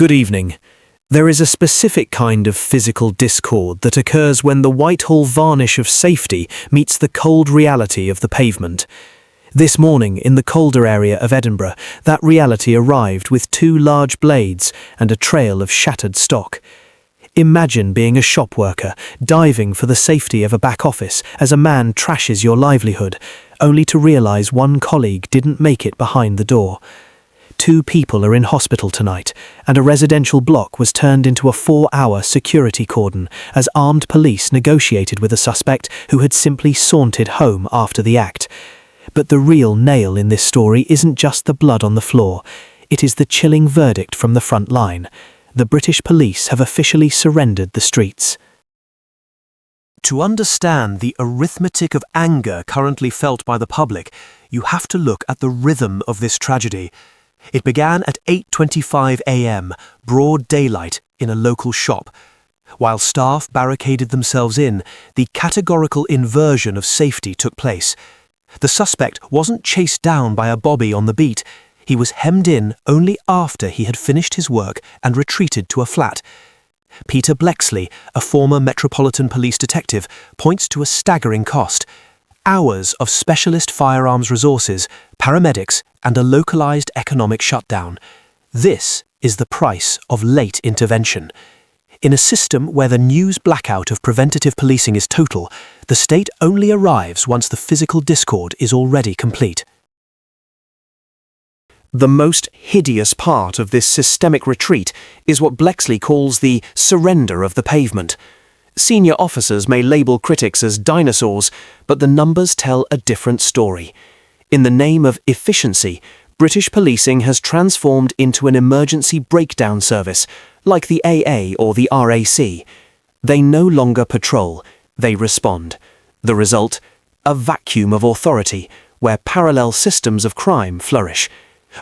Good evening. There is a specific kind of physical discord that occurs when the Whitehall varnish of safety meets the cold reality of the pavement. This morning, in the colder area of Edinburgh, that reality arrived with two large blades and a trail of shattered stock. Imagine being a shop worker, diving for the safety of a back office as a man trashes your livelihood, only to realise one colleague didn't make it behind the door. 2 people are in hospital tonight, and a residential block was turned into a 4-hour security cordon as armed police negotiated with a suspect who had simply sauntered home after the act. But the real nail in this story isn't just the blood on the floor, it is the chilling verdict from the front line. The British police have officially surrendered the streets. To understand the arithmetic of anger currently felt by the public, you have to look at the rhythm of this tragedy. It began at 8:25 a.m., broad daylight, in a local shop. While staff barricaded themselves in, the categorical inversion of safety took place. The suspect wasn't chased down by a bobby on the beat. He was hemmed in only after he had finished his work and retreated to a flat. Peter Blexley, a former Metropolitan Police detective, points to a staggering cost: hours of specialist firearms resources, paramedics, and a localized economic shutdown. This is the price of late intervention. In a system where the news blackout of preventative policing is total, the state only arrives once the physical discord is already complete. The most hideous part of this systemic retreat is what Blexley calls the surrender of the pavement. Senior officers may label critics as dinosaurs, but the numbers tell a different story. In the name of efficiency, British policing has transformed into an emergency breakdown service, like the AA or the RAC. They no longer patrol, they respond. The result? A vacuum of authority, where parallel systems of crime flourish.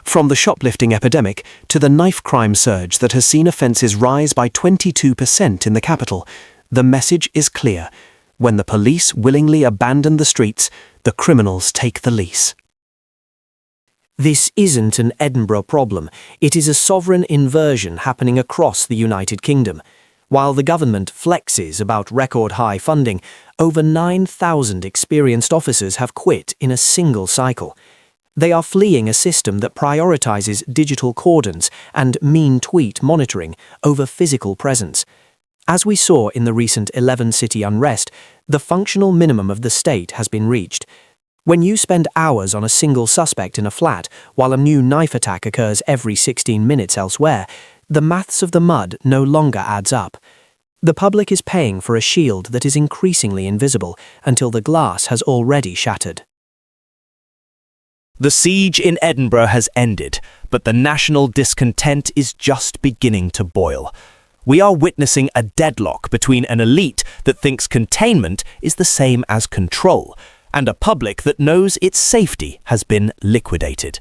From the shoplifting epidemic to the knife crime surge that has seen offences rise by 22% in the capital, the message is clear. When the police willingly abandon the streets, the criminals take the lease. This isn't an Edinburgh problem. It is a sovereign inversion happening across the United Kingdom. While the government flexes about record-high funding, over 9,000 experienced officers have quit in a single cycle. They are fleeing a system that prioritizes digital cordons and mean tweet monitoring over physical presence. As we saw in the recent 11-city unrest, the functional minimum of the state has been reached. When you spend hours on a single suspect in a flat, while a new knife attack occurs every 16 minutes elsewhere, the maths of the mud no longer adds up. The public is paying for a shield that is increasingly invisible until the glass has already shattered. The siege in Edinburgh has ended, but the national discontent is just beginning to boil. We are witnessing a deadlock between an elite that thinks containment is the same as control, and a public that knows its safety has been liquidated.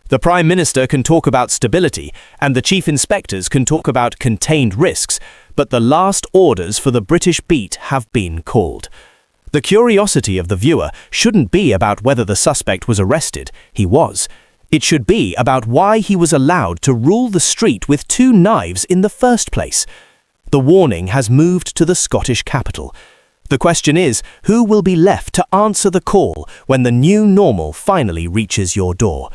The Prime Minister can talk about stability, and the Chief Inspectors can talk about contained risks, but the last orders for the British beat have been called. The curiosity of the viewer shouldn't be about whether the suspect was arrested. He was. It should be about why he was allowed to rule the street with 2 knives in the first place. The warning has moved to the Scottish capital. The question is, who will be left to answer the call when the new normal finally reaches your door?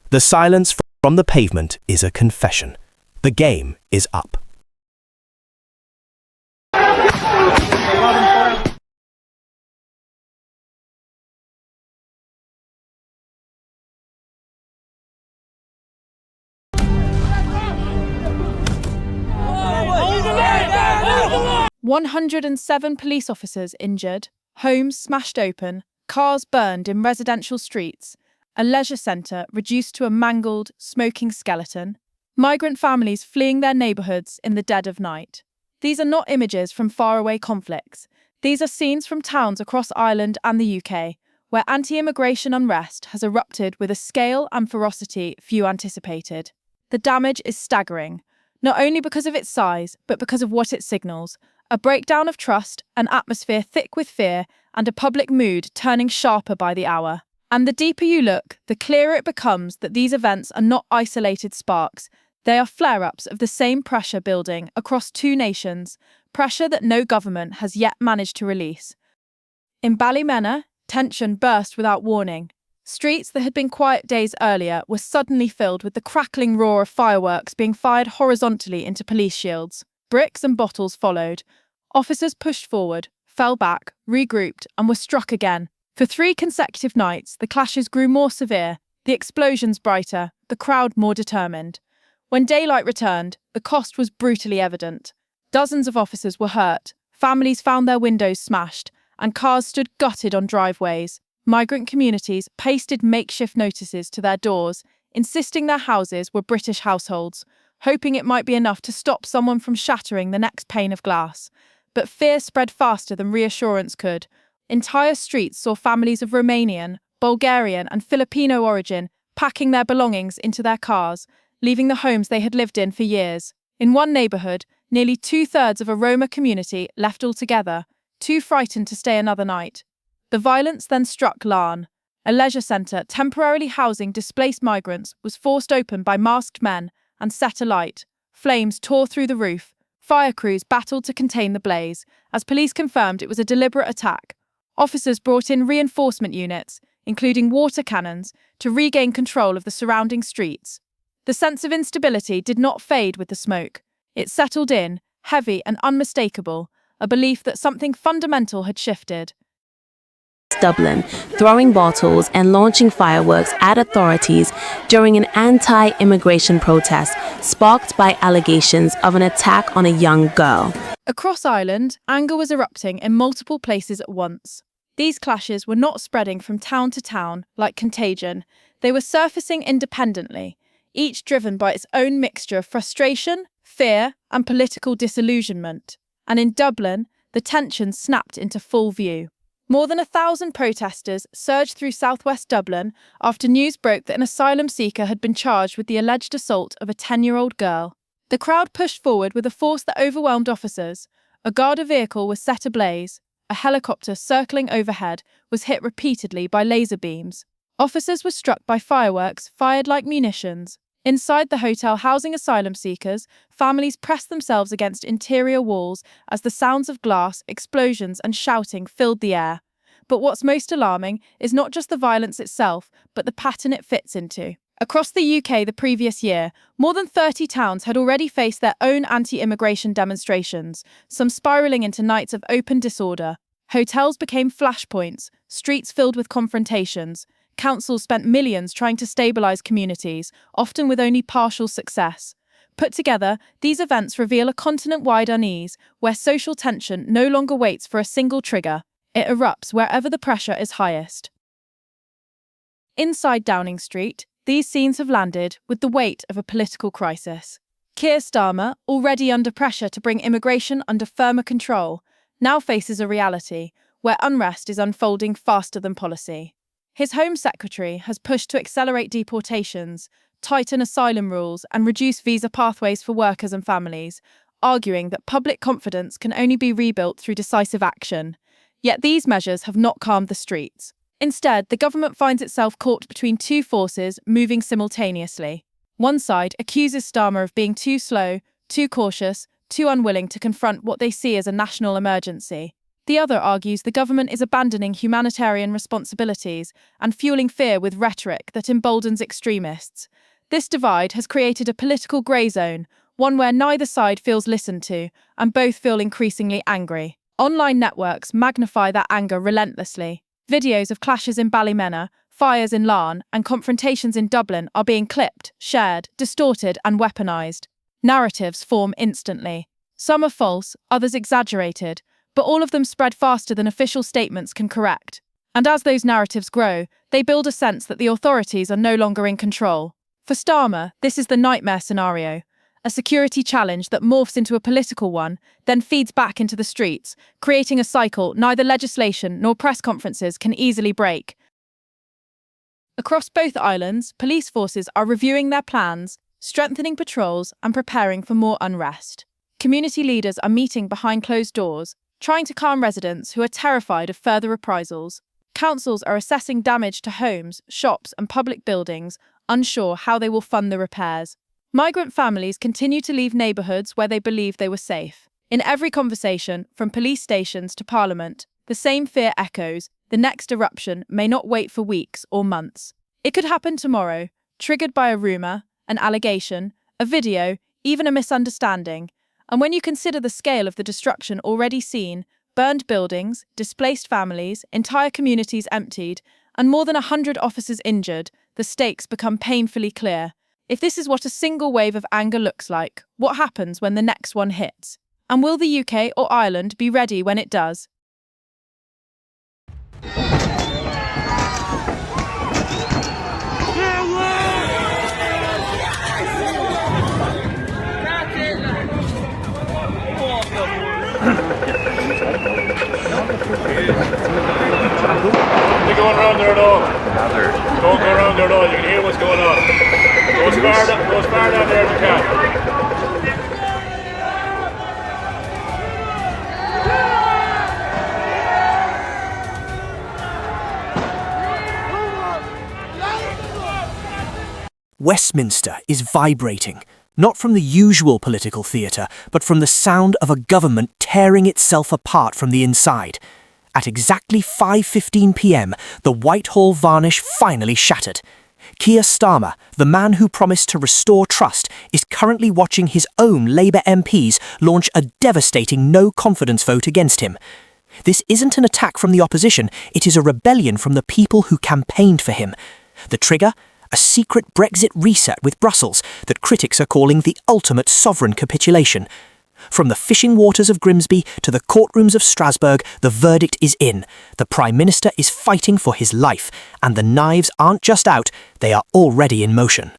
The silence from the pavement is a confession. The game is up. "107 police officers injured, homes smashed open, cars burned in residential streets, a leisure centre reduced to a mangled, smoking skeleton, migrant families fleeing their neighbourhoods in the dead of night. These are not images from faraway conflicts. These are scenes from towns across Ireland and the UK, where anti-immigration unrest has erupted with a scale and ferocity few anticipated. The damage is staggering, not only because of its size, but because of what it signals: a breakdown of trust, an atmosphere thick with fear, and a public mood turning sharper by the hour. And the deeper you look, the clearer it becomes that these events are not isolated sparks. They are flare-ups of the same pressure building across two nations, pressure that no government has yet managed to release. In Ballymena, tension burst without warning. Streets that had been quiet days earlier were suddenly filled with the crackling roar of fireworks being fired horizontally into police shields. Bricks and bottles followed. Officers pushed forward, fell back, regrouped, and were struck again. For 3 consecutive nights, the clashes grew more severe, the explosions brighter, the crowd more determined. When daylight returned, the cost was brutally evident. Dozens of officers were hurt, families found their windows smashed, and cars stood gutted on driveways. Migrant communities pasted makeshift notices to their doors, insisting their houses were British households, hoping it might be enough to stop someone from shattering the next pane of glass. But fear spread faster than reassurance could. Entire streets saw families of Romanian, Bulgarian, and Filipino origin packing their belongings into their cars, leaving the homes they had lived in for years. In one neighbourhood, nearly 2/3 of a Roma community left altogether, too frightened to stay another night. The violence then struck Larne. A leisure centre temporarily housing displaced migrants was forced open by masked men and set alight. Flames tore through the roof. Fire crews battled to contain the blaze, as police confirmed it was a deliberate attack. Officers brought in reinforcement units, including water cannons, to regain control of the surrounding streets. The sense of instability did not fade with the smoke. It settled in, heavy and unmistakable, a belief that something fundamental had shifted. Dublin, throwing bottles and launching fireworks at authorities during an anti-immigration protest sparked by allegations of an attack on a young girl. Across Ireland, anger was erupting in multiple places at once. These clashes were not spreading from town to town like contagion. They were surfacing independently, each driven by its own mixture of frustration, fear, and political disillusionment. And in Dublin, the tension snapped into full view. More than 1,000 protesters surged through southwest Dublin after news broke that an asylum seeker had been charged with the alleged assault of a 10-year-old girl. The crowd pushed forward with a force that overwhelmed officers. A Garda vehicle was set ablaze. A helicopter circling overhead was hit repeatedly by laser beams. Officers were struck by fireworks fired like munitions. Inside the hotel housing asylum seekers, families pressed themselves against interior walls as the sounds of glass, explosions, and shouting filled the air. But what's most alarming is not just the violence itself, but the pattern it fits into. Across the UK the previous year, more than 30 towns had already faced their own anti-immigration demonstrations, some spiralling into nights of open disorder. Hotels became flashpoints, streets filled with confrontations. Councils spent millions trying to stabilise communities, often with only partial success. Put together, these events reveal a continent-wide unease, where social tension no longer waits for a single trigger. It erupts wherever the pressure is highest. Inside Downing Street, these scenes have landed with the weight of a political crisis. Keir Starmer, already under pressure to bring immigration under firmer control, now faces a reality where unrest is unfolding faster than policy. His Home Secretary has pushed to accelerate deportations, tighten asylum rules, and reduce visa pathways for workers and families, arguing that public confidence can only be rebuilt through decisive action. Yet these measures have not calmed the streets. Instead, the government finds itself caught between two forces moving simultaneously. One side accuses Starmer of being too slow, too cautious, too unwilling to confront what they see as a national emergency. The other argues the government is abandoning humanitarian responsibilities and fueling fear with rhetoric that emboldens extremists. This divide has created a political grey zone, one where neither side feels listened to, and both feel increasingly angry. Online networks magnify that anger relentlessly. Videos of clashes in Ballymena, fires in Larne, and confrontations in Dublin are being clipped, shared, distorted, and weaponised. Narratives form instantly. Some are false, others exaggerated, but all of them spread faster than official statements can correct. And as those narratives grow, they build a sense that the authorities are no longer in control. For Starmer, this is the nightmare scenario. A security challenge that morphs into a political one, then feeds back into the streets, creating a cycle neither legislation nor press conferences can easily break. Across both islands, police forces are reviewing their plans, strengthening patrols, and preparing for more unrest. Community leaders are meeting behind closed doors, trying to calm residents who are terrified of further reprisals. Councils are assessing damage to homes, shops, and public buildings, unsure how they will fund the repairs. Migrant families continue to leave neighbourhoods where they believed they were safe. In every conversation, from police stations to parliament, the same fear echoes: the next eruption may not wait for weeks or months. It could happen tomorrow, triggered by a rumour, an allegation, a video, even a misunderstanding. And when you consider the scale of the destruction already seen, burned buildings, displaced families, entire communities emptied, and more than 100 officers injured, the stakes become painfully clear. If this is what a single wave of anger looks like, what happens when the next one hits? And will the UK or Ireland be ready when it does? They're going around there at all. Don't go around there at all. You can hear what's going on. Go as far down there as you can. Westminster is vibrating, not from the usual political theatre, but from the sound of a government tearing itself apart from the inside. At exactly 5:15 p.m, the Whitehall varnish finally shattered. Keir Starmer, the man who promised to restore trust, is currently watching his own Labour MPs launch a devastating no-confidence vote against him. This isn't an attack from the opposition, it is a rebellion from the people who campaigned for him. The trigger? A secret Brexit reset with Brussels that critics are calling the ultimate sovereign capitulation. From the fishing waters of Grimsby to the courtrooms of Strasbourg, the verdict is in. The Prime Minister is fighting for his life, and the knives aren't just out, they are already in motion.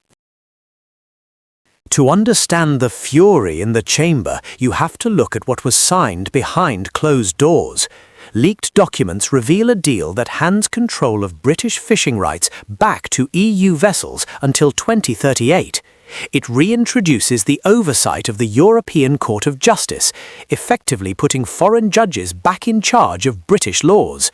To understand the fury in the chamber, you have to look at what was signed behind closed doors. Leaked documents reveal a deal that hands control of British fishing rights back to EU vessels until 2038. It reintroduces the oversight of the European Court of Justice, effectively putting foreign judges back in charge of British laws.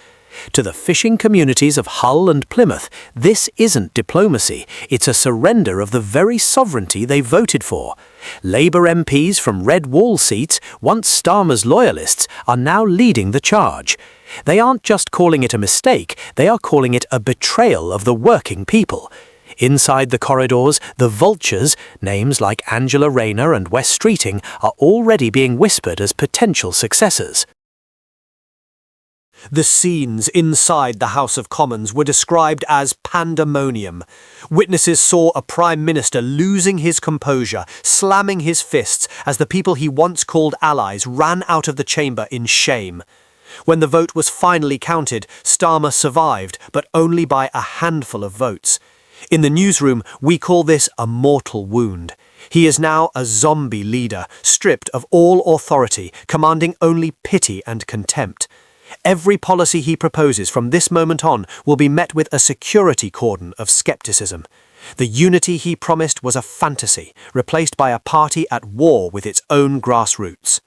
To the fishing communities of Hull and Plymouth, this isn't diplomacy, it's a surrender of the very sovereignty they voted for. Labour MPs from red wall seats, once Starmer's loyalists, are now leading the charge. They aren't just calling it a mistake, they are calling it a betrayal of the working people. Inside the corridors, the vultures, names like Angela Rayner and Wes Streeting, are already being whispered as potential successors. The scenes inside the House of Commons were described as pandemonium. Witnesses saw a Prime Minister losing his composure, slamming his fists as the people he once called allies ran out of the chamber in shame. When the vote was finally counted, Starmer survived, but only by a handful of votes. In the newsroom, we call this a mortal wound. He is now a zombie leader, stripped of all authority, commanding only pity and contempt. Every policy he proposes from this moment on will be met with a security cordon of skepticism. The unity he promised was a fantasy, replaced by a party at war with its own grassroots.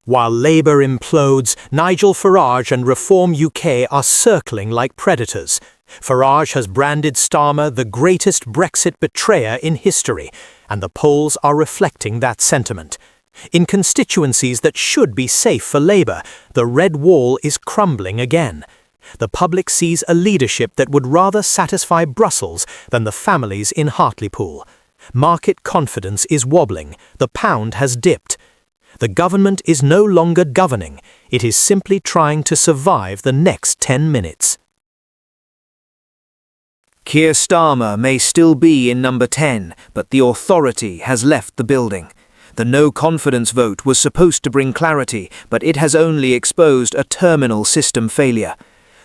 While Labour implodes, Nigel Farage and Reform UK are circling like predators. Farage has branded Starmer the greatest Brexit betrayer in history, and the polls are reflecting that sentiment. In constituencies that should be safe for Labour, the red wall is crumbling again. The public sees a leadership that would rather satisfy Brussels than the families in Hartlepool. Market confidence is wobbling, the pound has dipped. The government is no longer governing, it is simply trying to survive the next 10 minutes. Keir Starmer may still be in number 10, but the authority has left the building. The no-confidence vote was supposed to bring clarity, but it has only exposed a terminal system failure.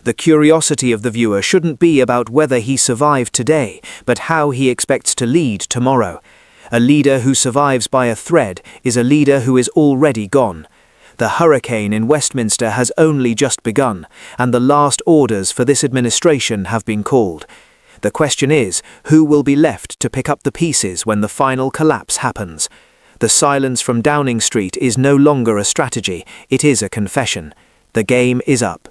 The curiosity of the viewer shouldn't be about whether he survived today, but how he expects to lead tomorrow. A leader who survives by a thread is a leader who is already gone. The hurricane in Westminster has only just begun, and the last orders for this administration have been called. The question is, who will be left to pick up the pieces when the final collapse happens? The silence from Downing Street is no longer a strategy, it is a confession. The game is up.